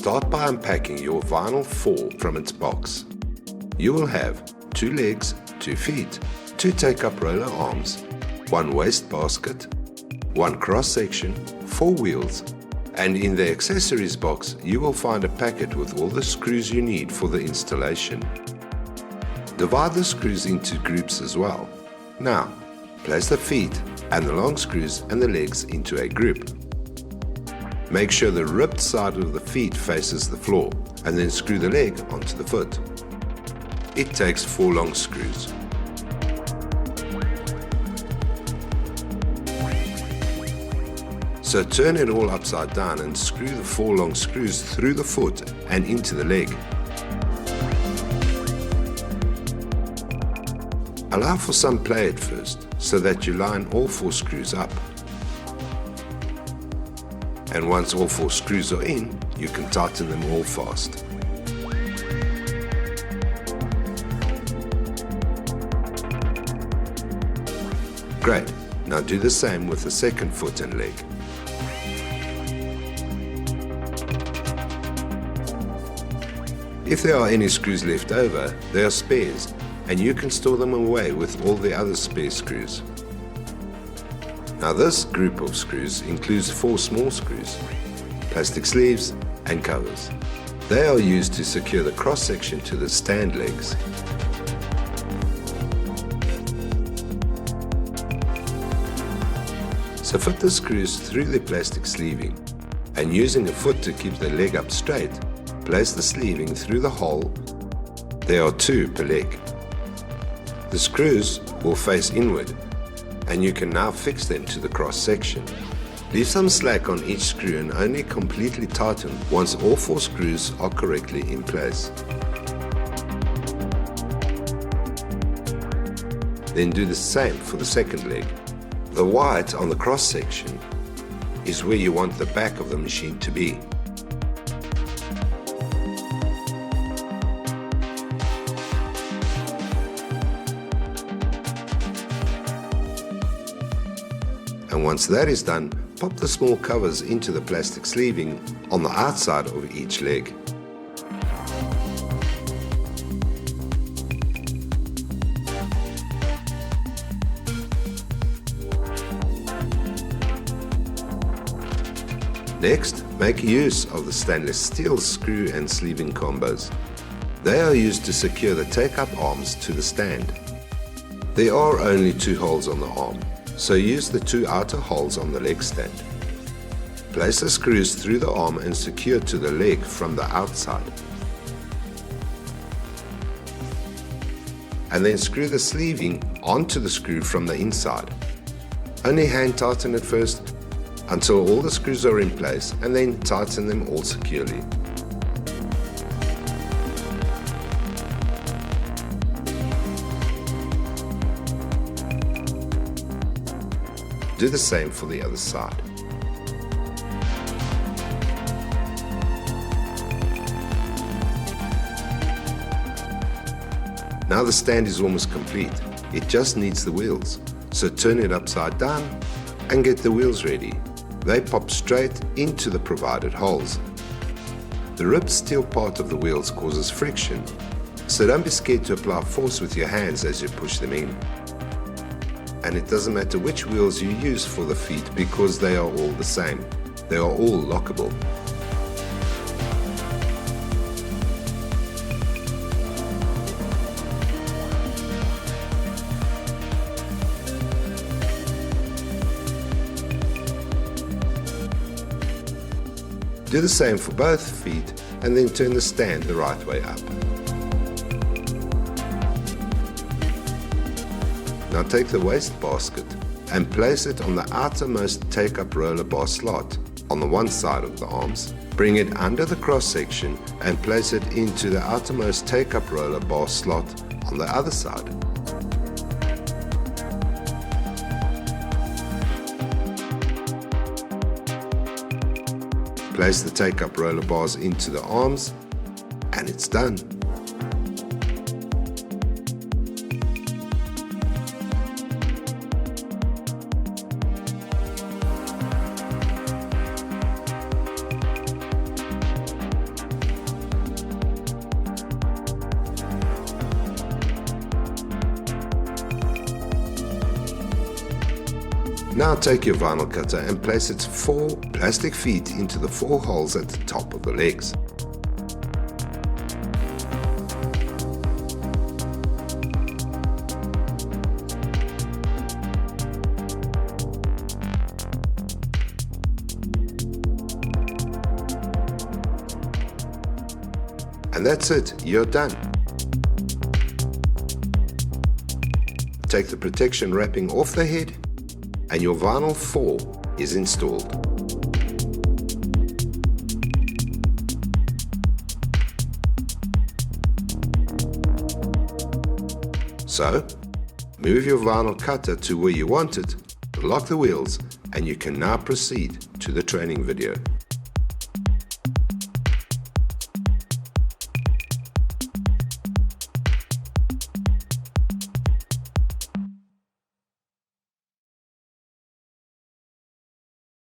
Start by unpacking your Vinyl4 from its box. You will have 2 legs, 2 feet, 2 take-up roller arms, 1 waste basket, 1 cross section, 4 wheels, and in the accessories box you will find a packet with all the screws you need for the installation. Divide the screws into groups as well. Now, place the feet and the long screws and the legs into a group. Make sure the ribbed side of the feet faces the floor and then screw the leg onto the foot. It takes 4 long screws. So turn it all upside down and screw the 4 long screws through the foot and into the leg. Allow for some play at first so that you line all 4 screws up. And once all 4 screws are in, you can tighten them all fast. Great, now do the same with the second foot and leg. If there are any screws left over, they are spares, and you can store them away with all the other spare screws. Now this group of screws includes 4 small screws, plastic sleeves and covers. They are used to secure the cross section to the stand legs. So fit the screws through the plastic sleeving, and using a foot to keep the leg up straight, place the sleeving through the hole. There are 2 per leg. The screws will face inward, and you can now fix them to the cross section. Leave some slack on each screw and only completely tighten once all 4 screws are correctly in place. Then do the same for the second leg. The white on the cross section is where you want the back of the machine to be. And once that is done, pop the small covers into the plastic sleeving on the outside of each leg. Next, make use of the stainless steel screw and sleeving combos. They are used to secure the take-up arms to the stand. There are only 2 holes on the arm, so use the 2 outer holes on the leg stand. Place the screws through the arm and secure to the leg from the outside. And then screw the sleeving onto the screw from the inside. Only hand tighten at first until all the screws are in place, and then tighten them all securely. Do the same for the other side. Now the stand is almost complete. It just needs the wheels. So turn it upside down and get the wheels ready. They pop straight into the provided holes. The ribbed steel part of the wheels causes friction, so don't be scared to apply force with your hands as you push them in. And it doesn't matter which wheels you use for the feet because they are all the same. They are all lockable. Do the same for both feet and then turn the stand the right way up. Now take the waste basket and place it on the outermost take-up roller bar slot on the one side of the arms. Bring it under the cross section and place it into the outermost take-up roller bar slot on the other side. Place the take-up roller bars into the arms and it's done. Now take your vinyl cutter and place its 4 plastic feet into the 4 holes at the top of the legs. And that's it, you're done. Take the protection wrapping off the head and your Vinyl 4 is installed. So, move your vinyl cutter to where you want it, lock the wheels, and you can now proceed to the training video.